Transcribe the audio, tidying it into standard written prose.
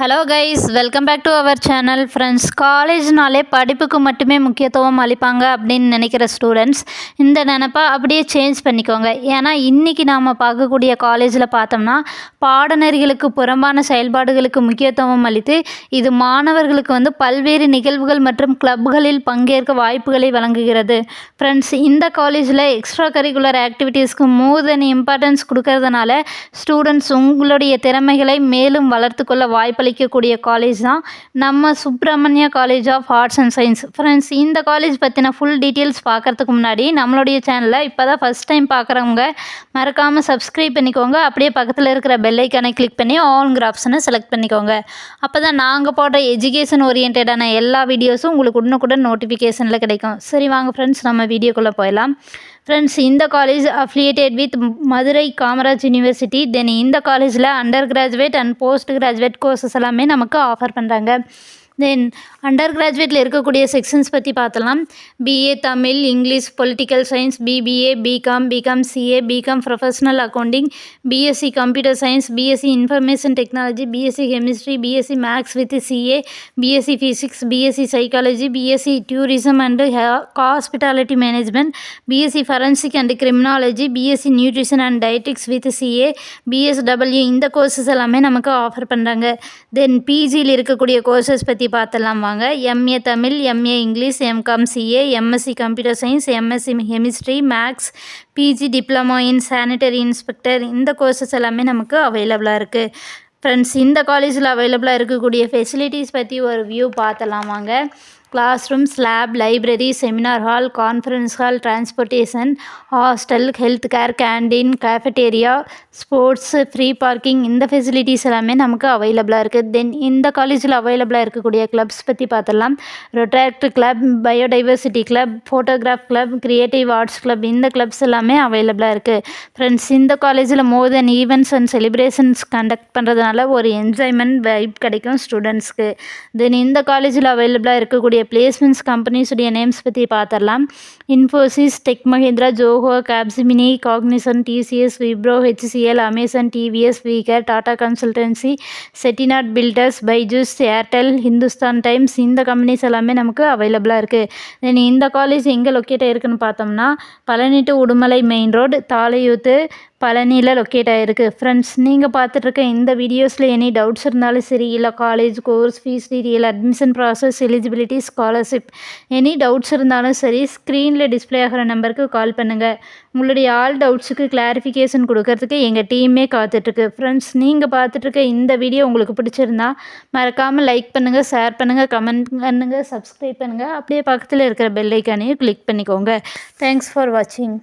Hello guys, welcome back to our channel. Friends, காலேஜ்னாலே படிப்புக்கு மட்டுமே முக்கியத்துவம் அளிப்பாங்க அப்படின்னு நினைக்கிற ஸ்டூடெண்ட்ஸ் இந்த நினப்பா அப்படியே சேஞ்ச் பண்ணிக்கோங்க. ஏன்னா இன்றைக்கி நாம் பார்க்கக்கூடிய காலேஜில் பார்த்தோம்னா பாடநெறிகளுக்கு புறம்பான செயல்பாடுகளுக்கு முக்கியத்துவம் அளித்து இது மாணவர்களுக்கு பல்வேறு நிகழ்வுகள் மற்றும் கிளப்புகளில் பங்கேற்க வாய்ப்புகளை வழங்குகிறது. ஃப்ரெண்ட்ஸ், இந்த காலேஜில் எக்ஸ்ட்ரா கரிக்குலர் ஆக்டிவிட்டீஸ்க்கு மோர் தென் இம்பார்ட்டன்ஸ் கொடுக்கறதுனால ஸ்டூடெண்ட்ஸ் உங்களுடைய திறமைகளை மேலும் வளர்த்து கொள்ள வாய்ப்பளிக்கக்கூடிய காலேஜ் தான் நம்ம Subramaniya college of arts and science. Friends, இந்த காலேஜ் பற்றின ஃபுல் டீட்டெயில்ஸ் பார்க்குறதுக்கு முன்னாடி நம்மளுடைய சேனலை இப்போ தான் ஃபஸ்ட் டைம் பார்க்குறவங்க மறக்காமல் சப்ஸ்கிரைப் பண்ணிக்கோங்க. அப்படியே பக்கத்தில் இருக்கிற பெல் ஐக்கானை கிளிக் பண்ணி ஆல்ங்கிற ஆப்ஷனை செலக்ட் பண்ணிக்கோங்க. அப்போ தான் நாங்கள் போடுற எஜுகேஷன் ஓரியன்டான எல்லா வீடியோஸும் உங்களுக்கு உடனுக்குடன் நோட்டிஃபிகேஷனில் கிடைக்கும். சரி வாங்க ஃப்ரெண்ட்ஸ், நம்ம வீடியோக்குள்ளே போயிடலாம். ஃப்ரெண்ட்ஸ், இந்த college affiliated with Madurai Kamaraj university. Then இந்த காலேஜில் under graduate and post graduate courses எல்லாமே நமக்கு ஆஃபர் பண்ணுறாங்க. தென் அண்டர் கிராஜுவேட்டில் இருக்கக்கூடிய செக்ஷன்ஸ் பற்றி பார்த்தலாம். BA Tamil, English, political science, BBA, BCom, BCom CA, BCom professional accounting, BSc computer science, BSc information technology, BSc chemistry, BSc maths with CA, BSc physics, BSc psychology, BSc tourism and hospitality management, BSc forensic and criminology, BSc nutrition and dietetics with CA, BSW இந்த courses எல்லாமே நமக்கு offer பண்ணுறாங்க. தென் பிஜியில் இருக்கக்கூடிய courses பற்றி பார்த்தலாம் வாங்க. MA Tamil, MA English, MCom CA, MSc computer science, MSc chemistry, maths, PG diploma in sanitary inspector இந்த courses எல்லாமே நமக்கு அவைலபிளாக இருக்குது. ஃப்ரெண்ட்ஸ், இந்த காலேஜில் அவைலபிளாக இருக்கக்கூடிய ஃபெசிலிட்டிஸ் பற்றி ஒரு வியூ பார்த்தலாம் வாங்க. Class rooms, lab, library, seminar hall, conference hall, transportation, hostel, health care, canteen, cafeteria, sports, free parking இந்த ஃபெசிலிட்டிஸ் எல்லாமே நமக்கு அவைலபிளாக இருக்குது. தென் இந்த காலேஜில் அவைலபிளாக இருக்கக்கூடிய கிளப்ஸ் பற்றி பார்த்துடலாம். Rotaract club, biodiversity club, photograph club, creative arts club இந்த கிளப்ஸ் எல்லாமே அவைலபிளாக இருக்குது. ஃப்ரெண்ட்ஸ், இந்த காலேஜில் more than events and celebrations conduct பண்ணுறதுனால ஒரு என்ஜாய்மெண்ட் வைப் கிடைக்கும் ஸ்டூடெண்ட்ஸ்க்கு. தென் இந்த காலேஜில் அவைலபிளாக இருக்கக்கூடிய பிளேஸ்மெண்ட்ஸ் கம்பெனிஸுடைய நேம்ஸ் பற்றி பார்த்துடலாம். Infosys, tech Mahindra, Zoho, Capgemini, Cognizant, TCS, Wipro, HCL, Amazon, TVS, வீகர், Tata consultancy, Chettinad builders, Byju's, Airtel, Hindustan times இந்த கம்பெனிஸ் எல்லாமே நமக்கு அவைலபிளாக இருக்குது. தென் இந்த காலேஜ் எங்கே லொக்கேட் ஆகிருக்குன்னு பார்த்தோம்னா Palani to Udumalai main road, Thalaiyuthu, பழனியில் லொக்கேட் ஆகிருக்கு. ஃப்ரெண்ட்ஸ், நீங்கள் பார்த்துட்ருக்க இந்த வீடியோஸில் எனி டவுட்ஸ் இருந்தாலும் சரி, இல்லை college course, fees detail, admission process, eligibility, scholarship any doubts இருந்தாலும் சரி ஸ்க்ரீனில் டிஸ்பிளே ஆகிற நம்பருக்கு கால் பண்ணுங்கள். உங்களுடைய ஆல் டவுட்ஸுக்கு கிளாரிஃபிகேஷன் கொடுக்கறதுக்கு எங்கள் டீமே காத்துட்ருக்கு. ஃப்ரெண்ட்ஸ், நீங்கள் பார்த்துட்ருக்க இந்த வீடியோ உங்களுக்கு பிடிச்சிருந்தா மறக்காமல் லைக் பண்ணுங்கள், ஷேர் பண்ணுங்கள், கமெண்ட் பண்ணுங்கள், சப்ஸ்கிரைப் பண்ணுங்கள். அப்படியே பக்கத்தில் இருக்கிற பெல் ஐக்கானையும் கிளிக் பண்ணிக்கோங்க. தேங்க்ஸ் ஃபார் வாட்சிங்.